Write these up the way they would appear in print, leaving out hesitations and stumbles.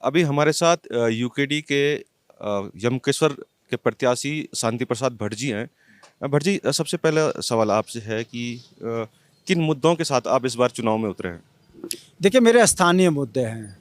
अभी हमारे साथ यूकेडी के यमकेश्वर के प्रत्याशी शांति प्रसाद भट्ट जी हैं। भट्ट जी, सबसे पहला सवाल आपसे है कि किन मुद्दों के साथ आप इस बार चुनाव में उतरे हैं? देखिए, मेरे स्थानीय मुद्दे हैं।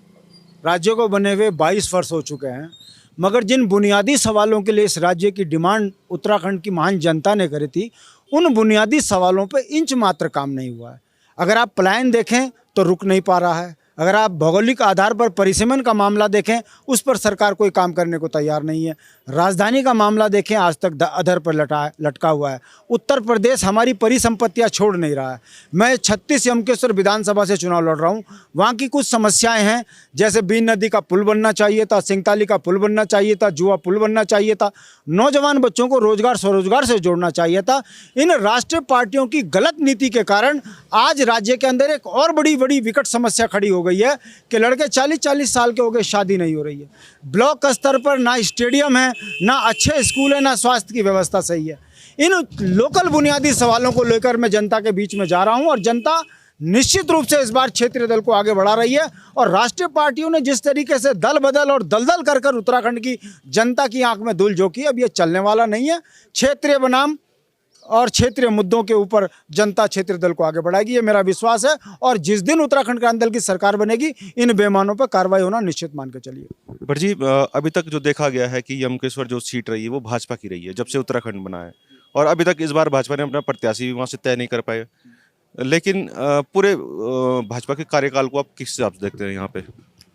राज्य को बने हुए 22 वर्ष हो चुके हैं, मगर जिन बुनियादी सवालों के लिए इस राज्य की डिमांड उत्तराखंड की महान जनता ने करी थी, उन बुनियादी सवालों पे इंच मात्र काम नहीं हुआ है। अगर आप पलायन देखें तो रुक नहीं पा रहा है। अगर आप भौगोलिक आधार पर परिसीमन का मामला देखें, उस पर सरकार कोई काम करने को तैयार नहीं है। राजधानी का मामला देखें, आज तक अधर पर लटका हुआ है। उत्तर प्रदेश हमारी परिसंपत्तियां छोड़ नहीं रहा है। मैं 36 यमकेश्वर विधानसभा से चुनाव लड़ रहा हूं। वहां की कुछ समस्याएं हैं, जैसे बीन नदी का पुल बनना चाहिए था, सिंगताली का पुल बनना चाहिए था, जुआ पुल बनना चाहिए था, नौजवान बच्चों को रोजगार स्वरोजगार से जोड़ना चाहिए था। इन राष्ट्रीय पार्टियों की गलत नीति के कारण आज राज्य के अंदर एक और बड़ी विकट समस्या खड़ी हो गई है कि लड़के 40-40 साल के हो गए, शादी नहीं हो रही है। ब्लॉक स्तर पर ना स्टेडियम है, ना अच्छे स्कूल है, ना स्वास्थ्य की व्यवस्था सही है। इन लोकल बुनियादी सवालों को लेकर मैं जनता के बीच में जा रहा हूं और जनता निश्चित रूप से इस बार क्षेत्रीय दल को आगे बढ़ा रही है। और राष्ट्रीय पार्टियों ने जिस तरीके से दल बदल और दलदल कर उत्तराखंड की जनता की आंख में धूल झोंकी, अब ये चलने वाला नहीं है। क्षेत्रीय बनाम और क्षेत्रीय मुद्दों के ऊपर जनता क्षेत्रीय दल को आगे बढ़ाएगी, ये मेरा विश्वास है। और जिस दिन उत्तराखंड क्रांति दल की सरकार बनेगी, इन बेईमानों पर कार्रवाई होना निश्चित मान के चलिए। भट्ट जी, अभी तक जो देखा गया है कि यमकेश्वर जो सीट रही है वो भाजपा की रही है जब से उत्तराखंड बना है, और अभी तक इस बार भाजपा ने अपना प्रत्याशी भी वहाँ से तय नहीं कर पाए। लेकिन पूरे भाजपा के कार्यकाल को आप किस हिसाब से देखते हैं यहाँ पे?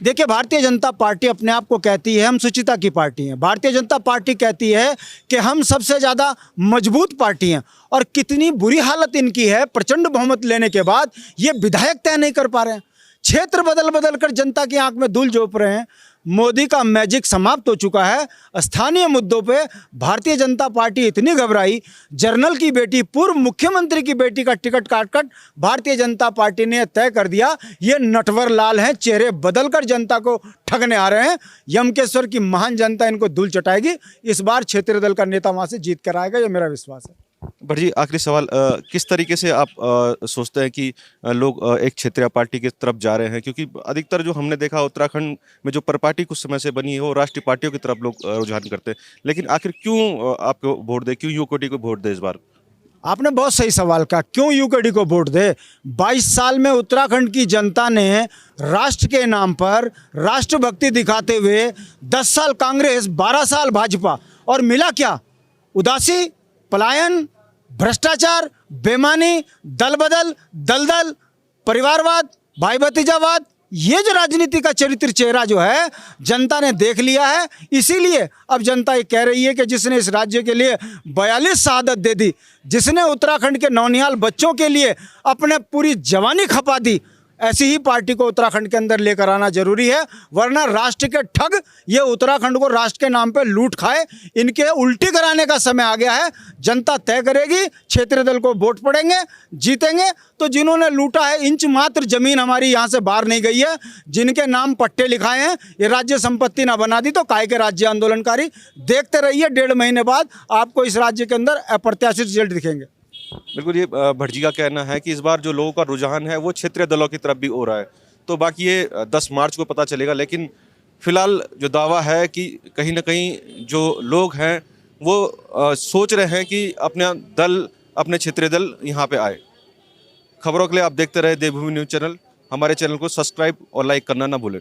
देखिए, भारतीय जनता पार्टी अपने आप को कहती है हम सुचिता की पार्टी हैं। भारतीय जनता पार्टी कहती है कि हम सबसे ज़्यादा मजबूत पार्टी हैं। और कितनी बुरी हालत इनकी है, प्रचंड बहुमत लेने के बाद ये विधायक तय नहीं कर पा रहे हैं। क्षेत्र बदल कर जनता की आंख में धूल झोंक रहे हैं। मोदी का मैजिक समाप्त हो चुका है। स्थानीय मुद्दों पे भारतीय जनता पार्टी इतनी घबराई, जनरल की बेटी, पूर्व मुख्यमंत्री की बेटी का टिकट काट भारतीय जनता पार्टी ने तय कर दिया ये नटवर लाल हैं, चेहरे बदलकर जनता को ठगने आ रहे हैं। यमकेश्वर की महान जनता इनको धूल चटाएगी। इस बार क्षेत्रीय दल का नेता वहां से जीत कर आएगा, ये मेरा विश्वास है। भट्ट जी, आखिरी सवाल, किस तरीके से आप सोचते हैं कि लोग एक क्षेत्रीय पार्टी की तरफ जा रहे हैं? क्योंकि अधिकतर जो हमने देखा उत्तराखंड में जो प्रपार्टी कुछ समय से बनी है वो राष्ट्रीय पार्टियों की तरफ लोग रुझान करते हैं। लेकिन आखिर क्यों आपको वोट दे, क्यों यूकेडी को वोट दे इस बार? आपने बहुत सही सवाल कहा, क्यों यूकेडी को वोट दे। 22 साल में उत्तराखंड की जनता ने राष्ट्र के नाम पर राष्ट्रभक्ति दिखाते हुए 10 साल कांग्रेस, 12 साल भाजपा, और मिला क्या? उदासी, पलायन, भ्रष्टाचार, बेईमानी, दल बदल, दलदल, परिवारवाद, भाई भतीजावाद। ये जो राजनीति का चरित्र चेहरा जो है जनता ने देख लिया है। इसीलिए अब जनता ये कह रही है कि जिसने इस राज्य के लिए 42 शहादत दे दी, जिसने उत्तराखंड के नौनिहाल बच्चों के लिए अपने पूरी जवानी खपा दी, ऐसी ही पार्टी को उत्तराखंड के अंदर लेकर आना जरूरी है। वरना राष्ट्र के ठग ये उत्तराखंड को राष्ट्र के नाम पे लूट खाए, इनके उल्टी कराने का समय आ गया है। जनता तय करेगी, क्षेत्रीय दल को वोट पड़ेंगे, जीतेंगे। तो जिन्होंने लूटा है, इंच मात्र जमीन हमारी यहाँ से बाहर नहीं गई है, जिनके नाम पट्टे लिखाए हैं, ये राज्य संपत्ति ना बना दी तो काहे के राज्य आंदोलनकारी। देखते रहिए, 1.5 महीने बाद आपको इस राज्य के अंदर अप्रत्याशित रिजल्ट दिखेंगे। बिल्कुल, ये भट्ट जी का कहना है कि इस बार जो लोगों का रुझान है वो क्षेत्रीय दलों की तरफ भी हो रहा है। तो बाकी ये 10 मार्च को पता चलेगा। लेकिन फिलहाल जो दावा है कि कहीं ना कहीं जो लोग हैं वो सोच रहे हैं कि अपने क्षेत्रीय दल यहाँ पे आए। खबरों के लिए आप देखते रहे देवभूमि न्यूज़ चैनल। हमारे चैनल को सब्सक्राइब और लाइक करना ना भूलें।